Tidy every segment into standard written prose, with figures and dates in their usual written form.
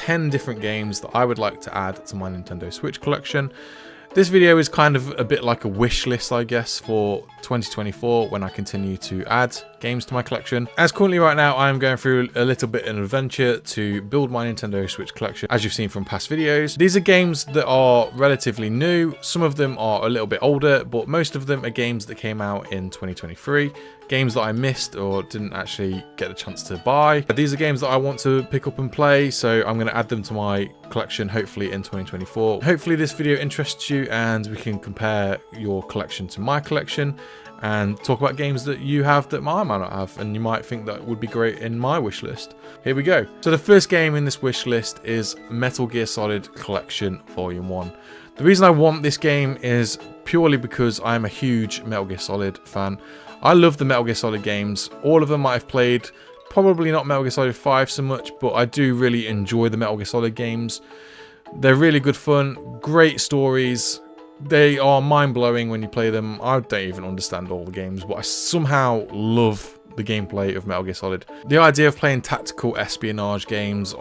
10 different games that I would like to add to my Nintendo Switch collection. This video is kind of a bit like a wish list, I guess, for 2024 when I continue to add games to my collection. As currently right now, I'm going through a little bit of an adventure to build my Nintendo Switch collection, as you've seen from past videos. These are games that are relatively new. Some of them are a little bit older, but most of them are games that came out in 2023. Games that I missed or didn't actually get a chance to buy. These are games that I want to pick up and play, so I'm going to add them to my collection hopefully in 2024. Hopefully this video interests you and we can compare your collection to my collection and talk about games that you have that I might not have and you might think that would be great in my wish list. Here we go. So the first game in this wish list is Metal Gear Solid Collection Volume 1. The reason I want this game is purely because I'm a huge Metal Gear Solid fan. I love the Metal Gear Solid games. All of them I've played. Probably not Metal Gear Solid 5 so much, but I do really enjoy the Metal Gear Solid games. They're really good fun, great stories. They are mind-blowing when you play them. I don't even understand all the games, but I somehow love the gameplay of Metal Gear Solid. The idea of playing tactical espionage games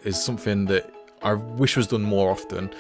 is something that I wish was done more often.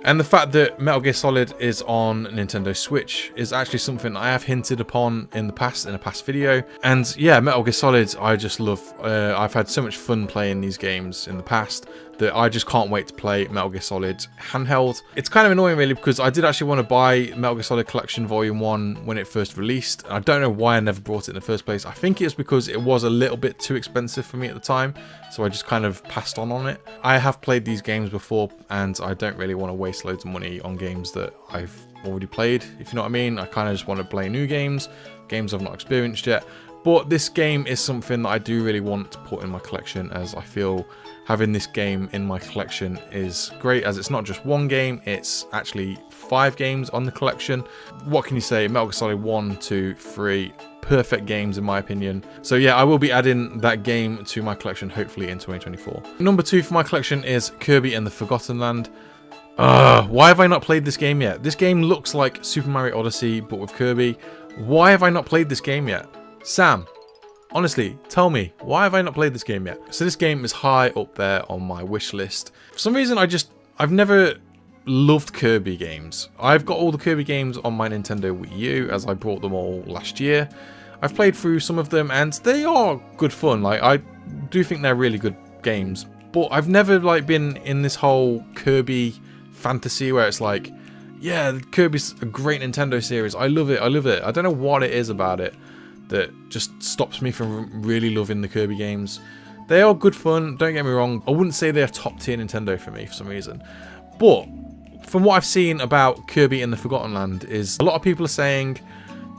And the fact that Metal Gear Solid is on Nintendo Switch is actually something I have hinted upon in the past, in a past video. And yeah, Metal Gear Solid, I just love. I've had so much fun playing these games in the past that I just can't wait to play Metal Gear Solid handheld. It's kind of annoying really because I did actually want to buy Metal Gear Solid Collection Volume 1 when it first released. I don't know why I never brought it in the first place. I think it's because it was a little bit too expensive for me at the time, so I just kind of passed on it. I have played these games before and I don't really want to waste loads of money on games that I've already played, if you know what I mean. I kind of just want to play new games I've not experienced yet. But this game is something that I do really want to put in my collection, as I feel having this game in my collection is great, as it's not just one game, it's actually 5 games on the collection. What can you say? Metal Gear Solid 1, 2, 3, perfect games in my opinion. So yeah, I will be adding that game to my collection hopefully in 2024. Number 2 for my collection is Kirby and the Forgotten Land. Why have I not played this game yet? This game looks like Super Mario Odyssey, but with Kirby. Why have I not played this game yet? Sam, honestly, tell me, why have I not played this game yet? So this game is high up there on my wish list. For some reason, I've never loved Kirby games. I've got all the Kirby games on my Nintendo Wii U, as I brought them all last year. I've played through some of them, and they are good fun. Like, I do think they're really good games, but I've never been in this whole Kirby fantasy where it's like, yeah, Kirby's a great Nintendo series. I love it. I love it. I don't know what it is about it that just stops me from really loving the Kirby games. They are good fun, don't get me wrong. I wouldn't say they're top tier Nintendo for me for some reason. But from what I've seen about Kirby and the Forgotten Land is a lot of people are saying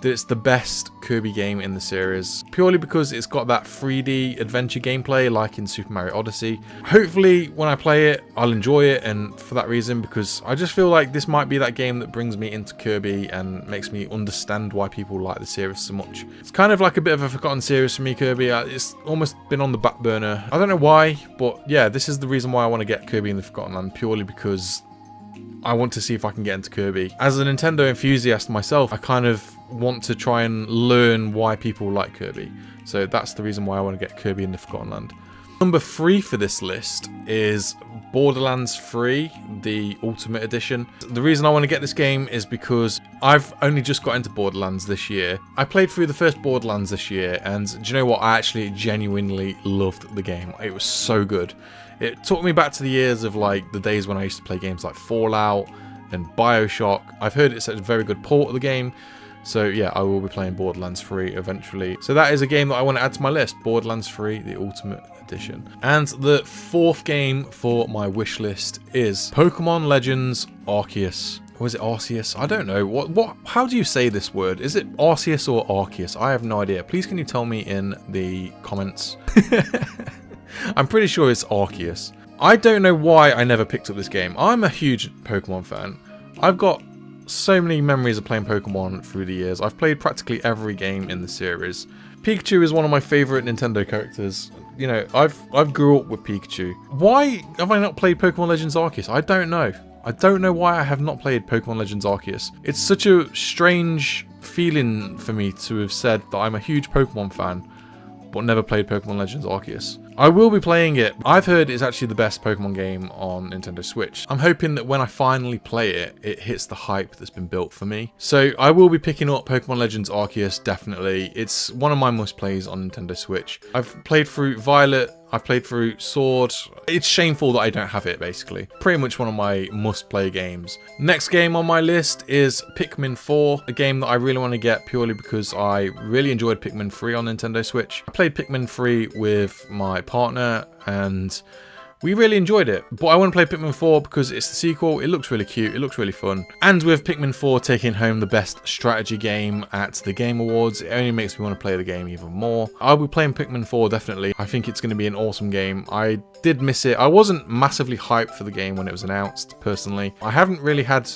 that it's the best Kirby game in the series, purely because it's got that 3D adventure gameplay like in Super Mario Odyssey. Hopefully when I play it, I'll enjoy it, and for that reason, because I just feel like this might be that game that brings me into Kirby and makes me understand why people like the series so much. It's kind of like a bit of a forgotten series for me, Kirby. It's almost been on the back burner. I don't know why, but yeah, this is the reason why I want to get Kirby in the Forgotten Land, purely because I want to see if I can get into Kirby. As a Nintendo enthusiast myself, I kind of want to try and learn why people like Kirby. So that's the reason why I want to get Kirby in the Forgotten Land. Number 3 for this list is Borderlands 3, the Ultimate Edition. The reason I want to get this game is because I've only just got into Borderlands this year. I played through the first Borderlands this year, and do you know what? I actually genuinely loved the game. It was so good. It took me back to the years of the days when I used to play games like Fallout and BioShock. I've heard it's a very good port of the game. So yeah, I will be playing Borderlands 3 eventually. So that is a game that I want to add to my list, Borderlands 3, the Ultimate Edition. And the 4th game for my wish list is Pokemon Legends Arceus. Or is it Arceus? I don't know. How do you say this word? Is it Arceus or Arceus? I have no idea. Please can you tell me in the comments? I'm pretty sure it's Arceus. I don't know why I never picked up this game. I'm a huge Pokemon fan. I've got so many memories of playing Pokemon through the years. I've played practically every game in the series. Pikachu is one of my favourite Nintendo characters. You know, I've grew up with Pikachu. Why have I not played Pokemon Legends Arceus? I don't know. I don't know why I have not played Pokemon Legends Arceus. It's such a strange feeling for me to have said that I'm a huge Pokemon fan, but never played Pokemon Legends Arceus. I will be playing it. I've heard it's actually the best Pokemon game on Nintendo Switch. I'm hoping that when I finally play it, it hits the hype that's been built for me. So I will be picking up Pokemon Legends Arceus, definitely. It's one of my must-plays on Nintendo Switch. I've played through Violet, I've played through Sword. It's shameful that I don't have it, basically. Pretty much one of my must-play games. Next game on my list is Pikmin 4, a game that I really want to get purely because I really enjoyed Pikmin 3 on Nintendo Switch. I played Pikmin 3 with my partner and we really enjoyed it, but I want to play Pikmin 4 because it's the sequel. It looks really cute, it looks really fun. And with Pikmin 4 taking home the best strategy game at the Game Awards, it only makes me want to play the game even more. I'll be playing Pikmin 4 definitely. I think it's going to be an awesome game. I did miss it. I wasn't massively hyped for the game when it was announced, personally. I haven't really had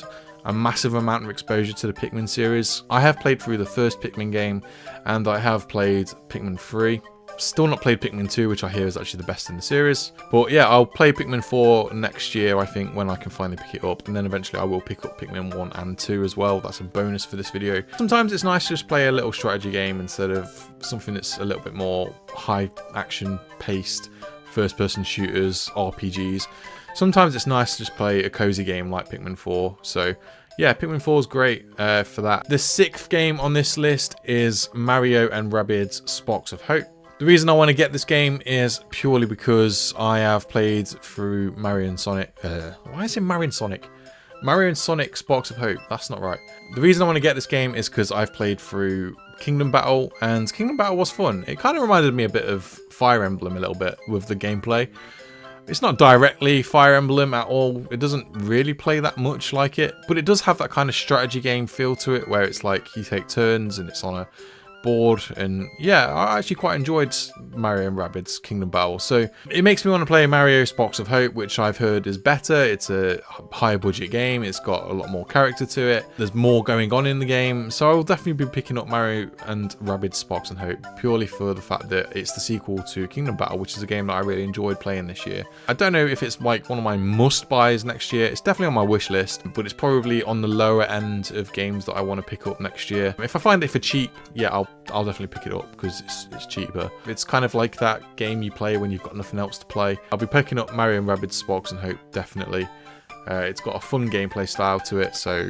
a massive amount of exposure to the Pikmin series. I have played through the first Pikmin game, and I have played Pikmin 3. Still not played Pikmin 2, which I hear is actually the best in the series. But yeah, I'll play Pikmin 4 next year, I think, when I can finally pick it up. And then eventually I will pick up Pikmin 1 and 2 as well. That's a bonus for this video. Sometimes it's nice to just play a little strategy game instead of something that's a little bit more high action paced, first person shooters, RPGs. Sometimes it's nice to just play a cozy game like Pikmin 4. So yeah, Pikmin 4 is great for that. The 6th game on this list is Mario and Rabbids Sparks of Hope. The reason I want to get this game is purely because I have played through Mario and Sonic. Why is it Mario and Sonic? Mario and Sonic Sparks of Hope. That's not right. The reason I want to get this game is because I've played through Kingdom Battle, and Kingdom Battle was fun. It kind of reminded me a bit of Fire Emblem a little bit with the gameplay. It's not directly Fire Emblem at all. It doesn't really play that much like it, but it does have that kind of strategy game feel to it where it's like you take turns and it's on a board. And yeah, I actually quite enjoyed Mario and Rabbids Kingdom Battle, so it makes me want to play Mario Sparks of Hope, which I've heard is better. It's a higher budget game, it's got a lot more character to it, there's more going on in the game, so I will definitely be picking up Mario and Rabbids Sparks of Hope purely for the fact that it's the sequel to Kingdom Battle, which is a game that I really enjoyed playing this year. I don't know if it's like one of my must buys next year. It's definitely on my wish list, but it's probably on the lower end of games that I want to pick up next year. If I find it for cheap, yeah, I'll definitely pick it up because it's cheaper. It's kind of like that game you play when you've got nothing else to play. I'll be picking up Mario and Rabbids Sparks and Hope, definitely. It's got a fun gameplay style to it, so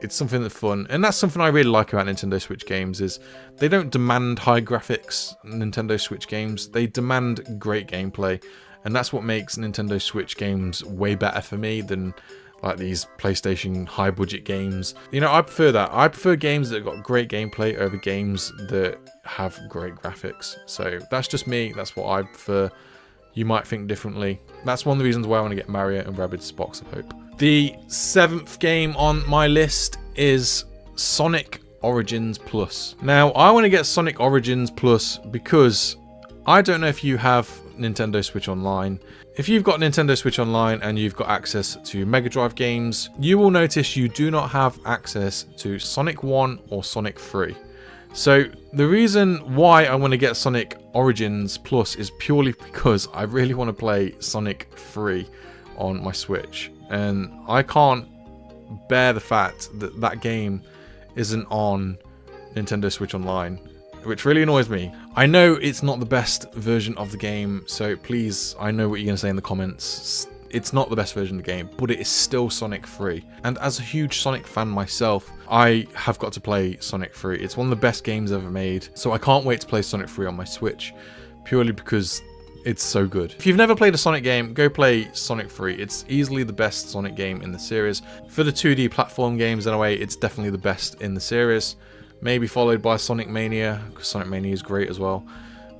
it's something that's fun. And that's something I really like about Nintendo Switch games, is they don't demand high graphics. Nintendo Switch games, they demand great gameplay, and that's what makes Nintendo Switch games way better for me than like these PlayStation high budget games. You know, I prefer that. I prefer games that have got great gameplay over games that have great graphics. So that's just me. That's what I prefer. You might think differently. That's one of the reasons why I want to get Mario and Rabbids Sparks of Hope. The 7th game on my list is Sonic Origins Plus. Now, I want to get Sonic Origins Plus because I don't know if you have Nintendo Switch Online. If you've got Nintendo Switch Online and you've got access to Mega Drive games, you will notice you do not have access to Sonic 1 or Sonic 3. So the reason why I want to get Sonic Origins Plus is purely because I really want to play Sonic 3 on my Switch. And I can't bear the fact that that game isn't on Nintendo Switch Online, which really annoys me. I know it's not the best version of the game, so please, I know what you're going to say in the comments. It's not the best version of the game, but it is still Sonic 3. And as a huge Sonic fan myself, I have got to play Sonic 3. It's one of the best games ever made, so I can't wait to play Sonic 3 on my Switch, purely because it's so good. If you've never played a Sonic game, go play Sonic 3. It's easily the best Sonic game in the series. For the 2D platform games, anyway, it's definitely the best in the series. Maybe followed by Sonic Mania, because Sonic Mania is great as well.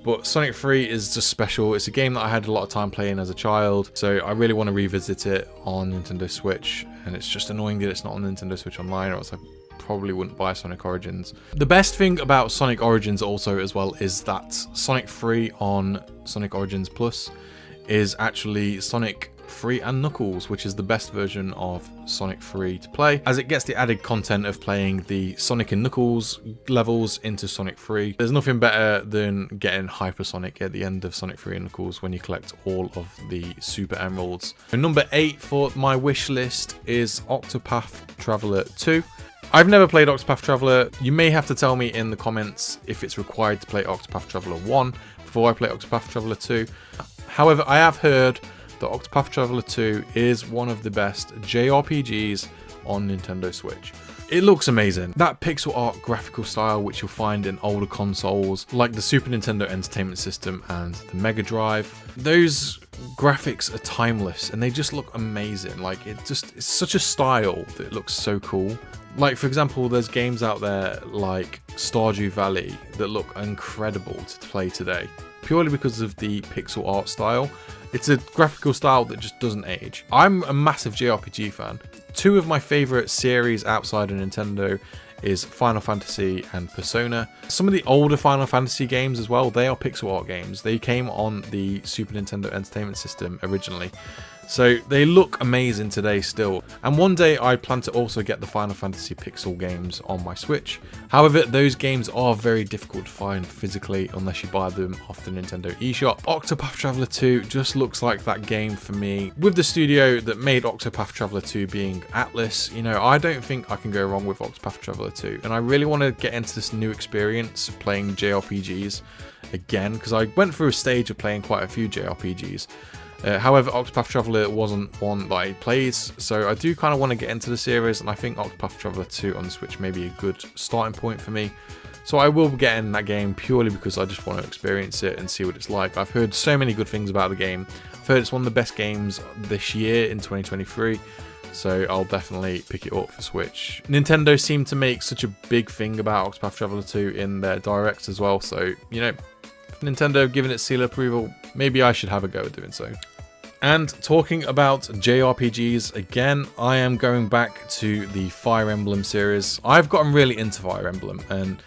But Sonic 3 is just special. It's a game that I had a lot of time playing as a child, so I really want to revisit it on Nintendo Switch. And it's just annoying that it's not on Nintendo Switch Online, or else I probably wouldn't buy Sonic Origins. The best thing about Sonic Origins also as well is that Sonic 3 on Sonic Origins Plus is actually Sonic 3 and Knuckles, which is the best version of Sonic 3 to play, as it gets the added content of playing the Sonic and Knuckles levels into Sonic 3. There's nothing better than getting Hypersonic at the end of Sonic 3 and Knuckles when you collect all of the Super Emeralds. And number 8 for my wish list is Octopath Traveler 2. I've never played Octopath Traveler. You may have to tell me in the comments if it's required to play Octopath Traveler 1 before I play Octopath Traveler 2. However, I have heard that Octopath Traveler 2 is one of the best JRPGs on Nintendo Switch. It looks amazing. That pixel art graphical style which you'll find in older consoles like the Super Nintendo Entertainment System and the Mega Drive. Those graphics are timeless and they just look amazing. Like it's such a style that looks so cool. Like for example, there's games out there like Stardew Valley that look incredible to play today, purely because of the pixel art style. It's a graphical style that just doesn't age. I'm a massive JRPG fan. Two of my favourite series outside of Nintendo is Final Fantasy and Persona. Some of the older Final Fantasy games as well, they are pixel art games. They came on the Super Nintendo Entertainment System originally. So they look amazing today still. And one day I plan to also get the Final Fantasy pixel games on my Switch. However, those games are very difficult to find physically unless you buy them off the Nintendo eShop. Octopath Traveler 2 just looks like that game for me. With the studio that made Octopath Traveler 2 being Atlas, you know, I don't think I can go wrong with Octopath Traveler 2. And I really want to get into this new experience of playing JRPGs again, because I went through a stage of playing quite a few JRPGs. However, Octopath Traveler wasn't one that I played, so I do kind of want to get into the series, and I think Octopath Traveler 2 on the Switch may be a good starting point for me. So I will get in that game purely because I just want to experience it and see what it's like. I've heard so many good things about the game. I've heard it's one of the best games this year in 2023, so I'll definitely pick it up for Switch. Nintendo seemed to make such a big thing about Octopath Traveler 2 in their directs as well, so, you know, Nintendo giving it seal approval, maybe I should have a go at doing so. And talking about JRPGs again, I am going back to the Fire Emblem series. I've gotten really into Fire Emblem and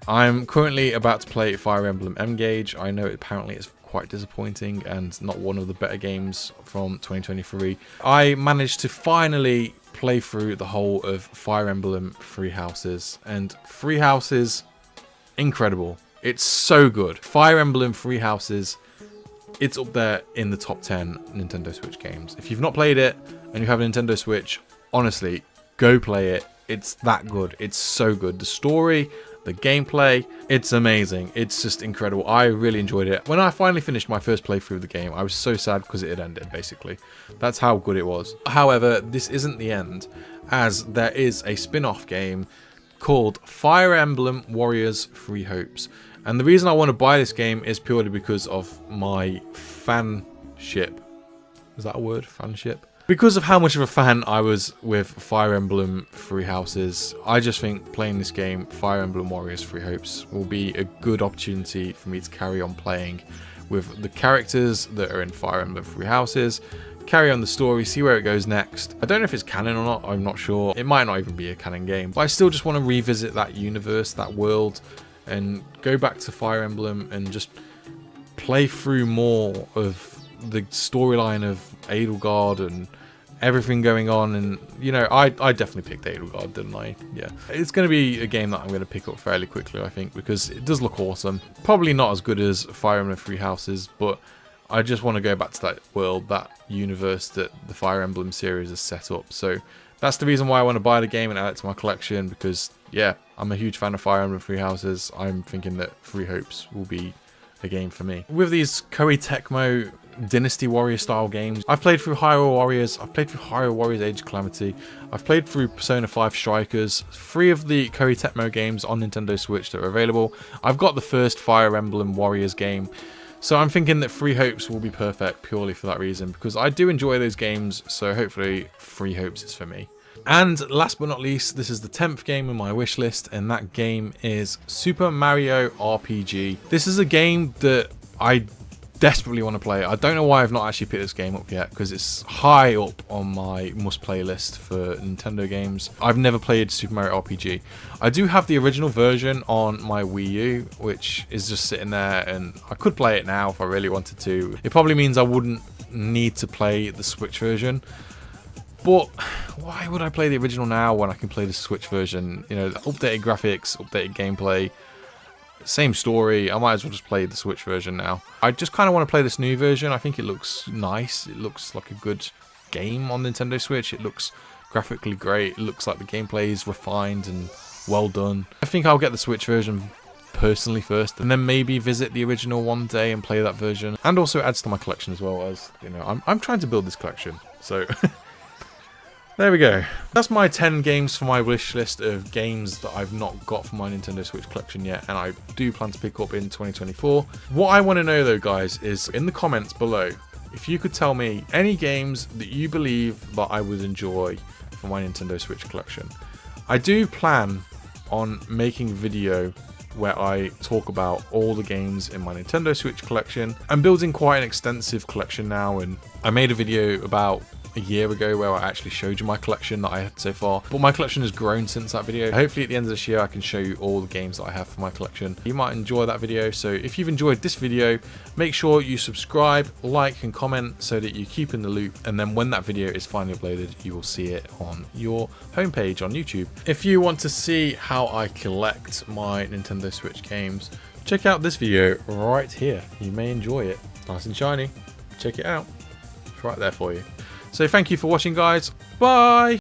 I'm currently about to play Fire Emblem Engage. I know apparently it's quite disappointing and not one of the better games from 2023. I managed to finally play through the whole of Fire Emblem Three Houses, and Three Houses, incredible. It's so good. Fire Emblem Three Houses, it's up there in the top 10 Nintendo Switch games. If you've not played it and you have a Nintendo Switch, honestly, go play it. It's that good. It's so good. The story, the gameplay, it's amazing. It's just incredible. I really enjoyed it. When I finally finished my first playthrough of the game, I was so sad because it had ended, basically. That's how good it was. However, this isn't the end, as there is a spin-off game called Fire Emblem Warriors Three Hopes. And the reason I want to buy this game is purely because of my fanship. Is that a word? Fanship? Because of how much of a fan I was with Fire Emblem Three Houses, I just think playing this game, Fire Emblem Warriors Three Hopes, will be a good opportunity for me to carry on playing with the characters that are in Fire Emblem Three Houses, carry on the story, see where it goes next. I don't know if it's canon or not, I'm not sure. It might not even be a canon game, but I still just want to revisit that universe, that world, and go back to Fire Emblem and just play through more of the storyline of Edelgard and everything going on. And, you know, I definitely picked Edelgard, didn't I? Yeah. It's going to be a game that I'm going to pick up fairly quickly, I think, because it does look awesome. Probably not as good as Fire Emblem Three Houses, but I just want to go back to that world, that universe that the Fire Emblem series has set up. So that's the reason why I want to buy the game and add it to my collection, because, yeah, I'm a huge fan of Fire Emblem Three Houses. I'm thinking that Three Hopes will be a game for me. With these Koei Tecmo Dynasty Warrior style games, I've played through Hyrule Warriors, I've played through Hyrule Warriors Age of Calamity, I've played through Persona 5 Strikers, 3 of the Koei Tecmo games on Nintendo Switch that are available. I've got the first Fire Emblem Warriors game. So I'm thinking that Three Hopes will be perfect purely for that reason, because I do enjoy those games, so hopefully Three Hopes is for me. And last but not least, this is the 10th game in my wish list, and that game is Super Mario RPG. This is a game that I desperately want to play. I don't know why I've not actually picked this game up yet, because it's high up on my must play list for Nintendo games. I've never played Super Mario RPG. I do have the original version on my Wii U, which is just sitting there, and I could play it now if I really wanted to. It probably means I wouldn't need to play the Switch version. But why would I play the original now when I can play the Switch version? You know, updated graphics, updated gameplay, same story. I might as well just play the Switch version now. I just kind of want to play this new version. I think it looks nice. It looks like a good game on Nintendo Switch. It looks graphically great. It looks like the gameplay is refined and well done. I think I'll get the Switch version personally first, and then maybe visit the original one day and play that version, and also adds to my collection as well. As you know, I'm trying to build this collection, so there we go. That's my 10 games for my wish list of games that I've not got for my Nintendo Switch collection yet, and I do plan to pick up in 2024. What I want to know though, guys, is in the comments below, if you could tell me any games that you believe that I would enjoy for my Nintendo Switch collection. I do plan on making a video where I talk about all the games in my Nintendo Switch collection. I'm building quite an extensive collection now, and I made a video about a year ago where I actually showed you my collection that I had so far, but my collection has grown since that video. Hopefully at the end of this year I can show you all the games that I have for my collection. You might enjoy that video, so if you've enjoyed this video, make sure you subscribe, like and comment so that you keep in the loop, and then when that video is finally uploaded you will see it on your homepage on YouTube. If you want to see how I collect my Nintendo Switch games, check out this video right here. You may enjoy it. Nice and shiny. Check it out. It's right there for you. So thank you for watching, guys. Bye!